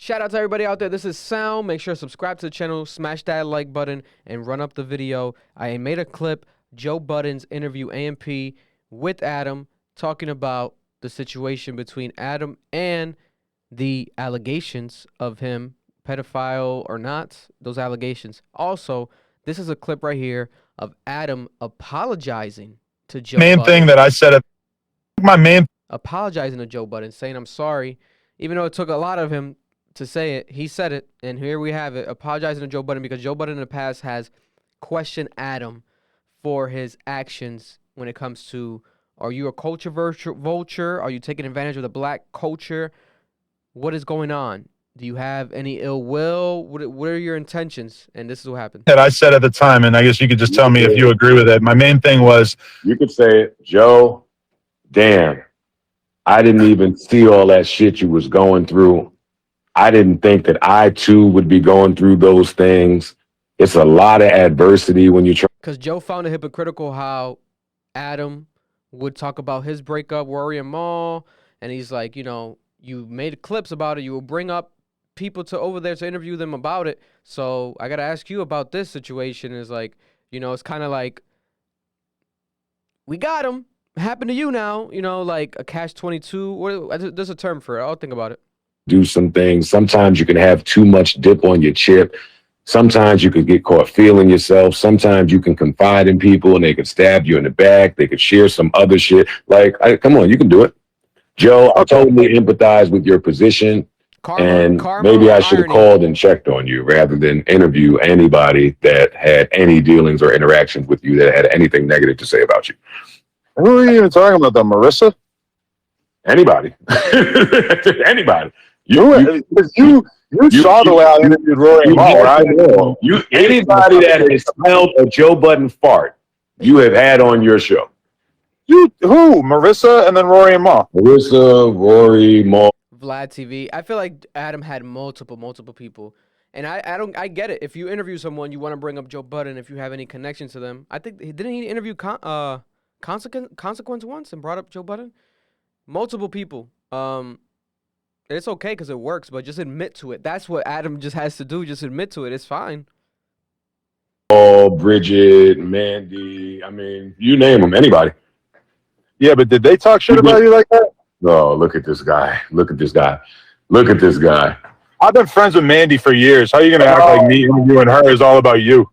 Shout out to everybody out there. This is Sound. Make sure to subscribe to the channel, smash that like button, and run up the video. I made a clip, Joe Budden's interview AMP with Adam, talking about the situation between Adam and the allegations of him, pedophile or not, those allegations. Also, this is a clip right here of Adam apologizing to Joe Budden. Thing that I said, apologizing to Joe Budden, saying, I'm sorry. Even though it took a lot of him to say it, he said it, and here we have it, apologizing to Joe Budden, because Joe Budden in the past has questioned Adam for his actions when it comes to, are you a culture vulture? Are you taking advantage of the black culture? What is going on? Do you have any ill will? What are your intentions? And this is what happened. That I said at the time, and I guess you could just tell me if you agree with it. My main thing was, you could say, Joe, damn, I didn't even see all that shit you was going through. I didn't think that I too would be going through those things. It's a lot of adversity when you try. Because Joe found it hypocritical how Adam would talk about his breakup, Rory and Mal, and he's like, you know, you made clips about it. You will bring up people to over there to interview them about it. So I got to ask you about this situation. Is like, you know, it's kind of like, we got him. Happened to you now, you know, like a catch-22. There's a term for it. I'll think about it. Do some things. Sometimes you can have too much dip on your chip. Sometimes you could get caught feeling yourself. Sometimes you can confide in people and they could stab you in the back. They could share some other shit. Like, come on, you can do it. Joe, I totally empathize with your position. Karma maybe I should have called and checked on you rather than interview anybody that had any dealings or interactions with you that had anything negative to say about you. who are you even talking about? The Marissa? Anybody. Anybody. You saw the way I interviewed Rory and Mal, right? Anybody that has smelled a Joe Budden fart, you have had on your show. Who? Marissa and then Rory and Mal. Marissa, Rory, Mal. Vlad TV. I feel like Adam had multiple people. And I get it. If you interview someone, you want to bring up Joe Budden if you have any connection to them. I think, didn't he interview Consequence once and brought up Joe Budden? Multiple people. It's okay because it works, but just admit to it. That's what Adam just has to do. Just admit to it. It's fine. Oh, Bridget, Mandy. I mean, you name them. Anybody. Yeah, but did they talk shit about you like that? No, look at this guy. Look at this guy. Look at this guy. I've been friends with Mandy for years. How are you going to act like me interviewing her is all about you?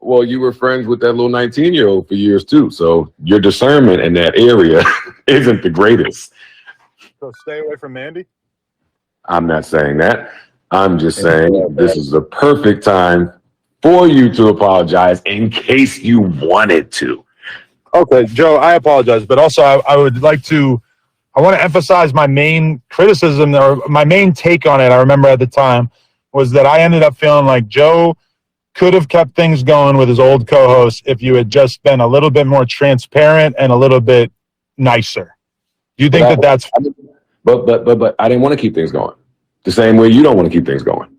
Well, you were friends with that little 19-year-old for years, too. So your discernment in that area isn't the greatest. So stay away from Mandy? I'm not saying that. I'm just saying this is the perfect time for you to apologize in case you wanted to. Okay, Joe, I apologize. But also, I would like to, I want to emphasize my main criticism or my main take on it. I remember at the time was that I ended up feeling like Joe could have kept things going with his old co-host if you had just been a little bit more transparent and a little bit nicer. Do you think that's... But I didn't want to keep things going. The same way you don't want to keep things going.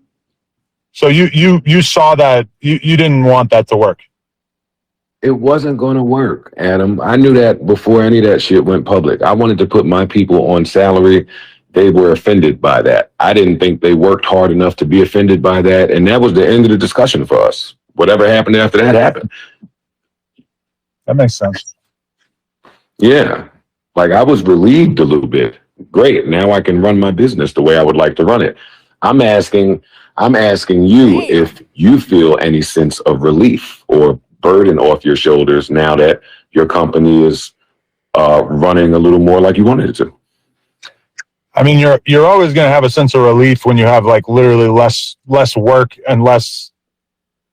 So you saw that, you didn't want that to work. It wasn't going to work, Adam. I knew that before any of that shit went public. I wanted to put my people on salary. They were offended by that. I didn't think they worked hard enough to be offended by that. And that was the end of the discussion for us. Whatever happened after that happened. That makes sense. Yeah. Like I was relieved a little bit. Great. Now I can run my business the way I would like to run it. I'm asking you if you feel any sense of relief or burden off your shoulders now that your company is running a little more like you wanted it to. I mean, you're always going to have a sense of relief when you have like literally less work and less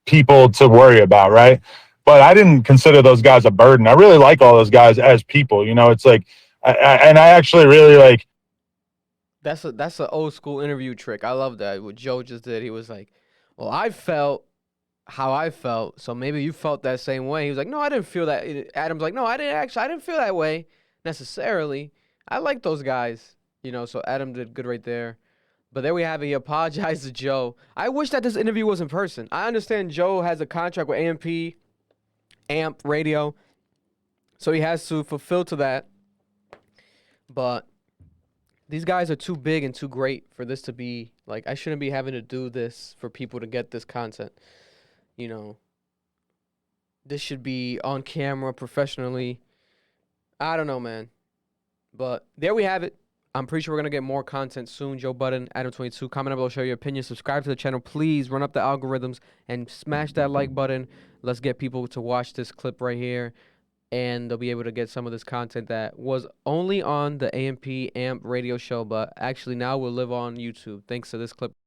people to worry about, right? But I didn't consider those guys a burden. I really like all those guys as people. You know, it's like, I actually really like. That's an old school interview trick. I love that. What Joe just did, he was like, well, I felt how I felt, so maybe you felt that same way. He was like, no, I didn't feel that. Adam's like, no, I didn't feel that way necessarily. I like those guys, you know, so Adam did good right there. But there we have it. He apologized to Joe. I wish that this interview was in person. I understand Joe has a contract with AMP Radio, so he has to fulfill to that. But these guys are too big and too great for this to be like. I shouldn't be having to do this for people to get this content. You know, this should be on camera professionally. I don't know, man. But there we have it. I'm pretty sure we're going to get more content soon. Joe Budden, Adam22. Comment below, share your opinion. Subscribe to the channel. Please run up the algorithms and smash that like button. Let's get people to watch this clip right here. And they'll be able to get some of this content that was only on the AMP AMP radio show, but actually now will live on YouTube thanks to this clip.